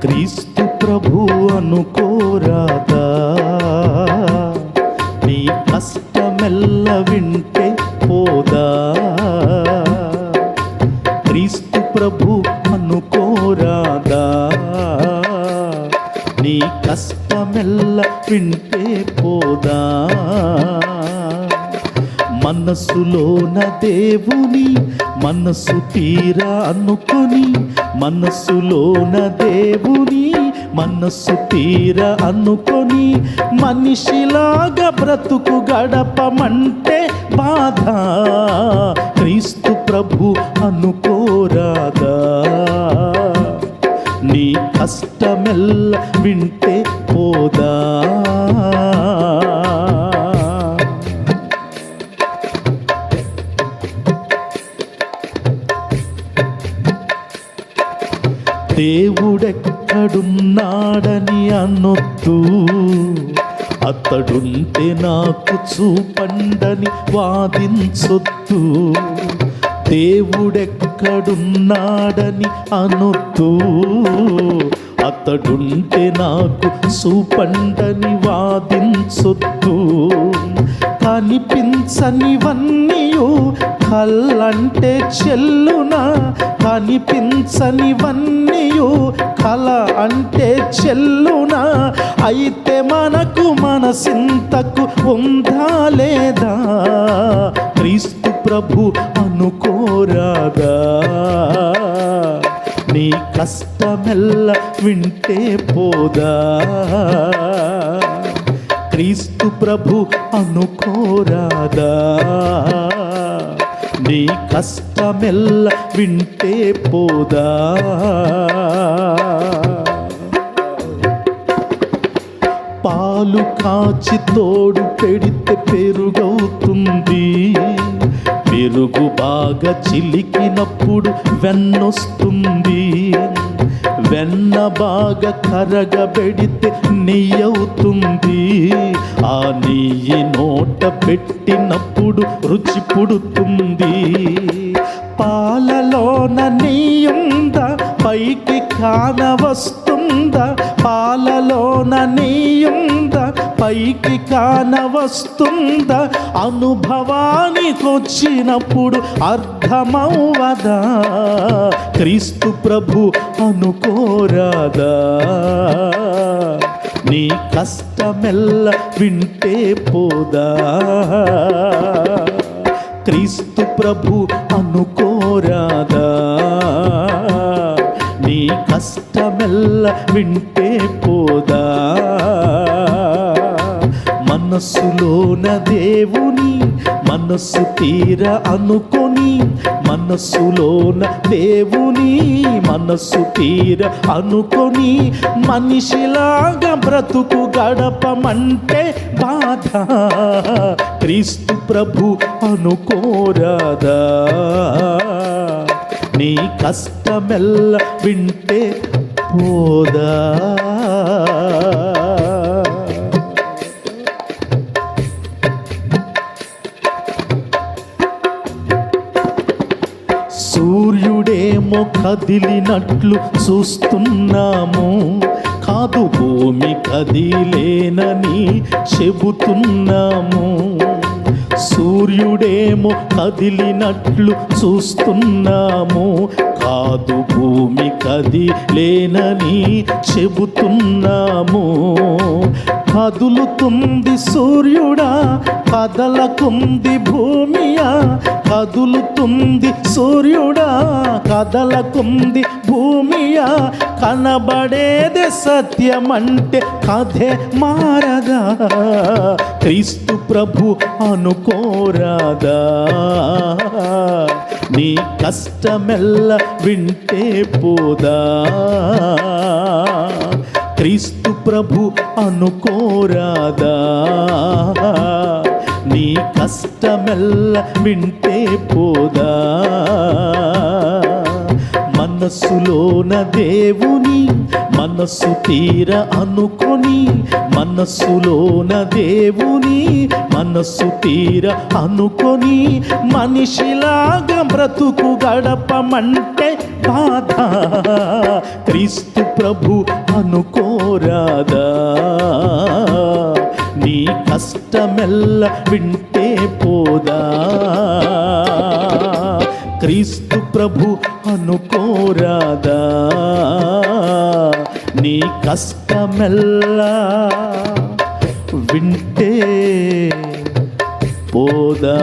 క్రీస్తు ప్రభు అనుకోరాదా, నీ కష్టమెల్ల వింటే పోదా. క్రీస్తు ప్రభు అనుకోరాదా, నీ కష్టమెల్ల వింటే పోదా. మనసులోన దేవుని మనసు తీరా అనుకొని, మనసులోన దేవుని మనసు తీరా అనుకొని, మనిషిలాగా బ్రతుకు గడపమంటే బాధ. క్రీస్తు ప్రభు అనుకోరాదా, నీ కష్టమెల్ల వింటే పోదా. దేవుడెక్కడున్నాడని అనొద్దు, అతడుంటే నాకు చూపండని వాదించొద్దు. దేవుడెక్కడున్నాడని అనొద్దు, అతడుంటే నాకు చూపండని వాదించొద్దు. కనిపించనివన్నీయు కళ్ళంటే చెల్లునా, కనిపించనివన్నీయు కళ అంటే చెల్లునా. అయితే మనకు మనసింతకు ఉందా లేదా, క్రీస్తు ప్రభు అనుకోరాదా, నీ కష్టమెల్ల వింటే పోదా. క్రీస్తు ప్రభు అనుకోరాదా, నీ కష్టమెల్ల వింటే పోదా. పాలు కాచి తోడు పెడితే పెరుగవుతుంది, పెరుగు బాగా చిలికినప్పుడు వెన్నొస్తుంది. వెన్న బాగా కరగబెడితే నెయ్యి అవుతుంది, ఆ నెయ్యి నోట పెట్టినప్పుడు రుచి పుడుతుంది. పాలలోన నెయ్యుందా పైకి కానవస్తుందా, పాలలోన నెయ్యుందా పైకి కానవస్తుందా. అనుభవానికి వచ్చినప్పుడు అర్థమవ్వదా, క్రీస్తు ప్రభు అనుకోరాదా, నీ కష్టమెల్ల వింటే పోదా. క్రీస్తు ప్రభు అనుకోరాదా, నీ కష్టమెల్ల వింటే పోదా. మనసులోన దేవుని మనసు తీరా అనుకొని, మనసులోన దేవుని మనసు తీరా అనుకొని, మనిషిలాగా బ్రతుకు గడపమంటే బాధ. క్రీస్తు ప్రభు అనుకోరాదా, నీ కష్టమెల్ల వింటే పోదా. సూర్యుడేమో కదిలినట్లు చూస్తున్నాము, కాదు భూమి కదిలేనని చెబుతున్నాము. సూర్యుడేమో కదిలినట్లు చూస్తున్నాము, కాదు భూమి కదిలేనని చెబుతున్నాము. కదులుతుంది సూర్యుడా కదలకుంది భూమియా, కదులుతుంది సూర్యుడా కదలకుంది భూమియా. కనబడేదే సత్యమంటే కథే మారదా, క్రీస్తు ప్రభు అనుకోరాదా, నీ కష్టమెల్ల వింటే పోదా. క్రీస్తు ప్రభు అనుకోరాదా, నీ కష్టమెల్ల వింటే పోదా. మనసులోన దేవుని మనసు తీర అనుకొని, మనసులోన దేవుని మనసు తీర అనుకొని, మనిషిలాగా బ్రతుకు గడపమంటే బాధ. క్రీస్తు ప్రభు అనుకోరాదా, నీ కష్టమెల్ల వింటే పోదా. క్రీస్తు ప్రభు అనుకోరాదా, నీ కష్టమెల్లా వింటే పోదా.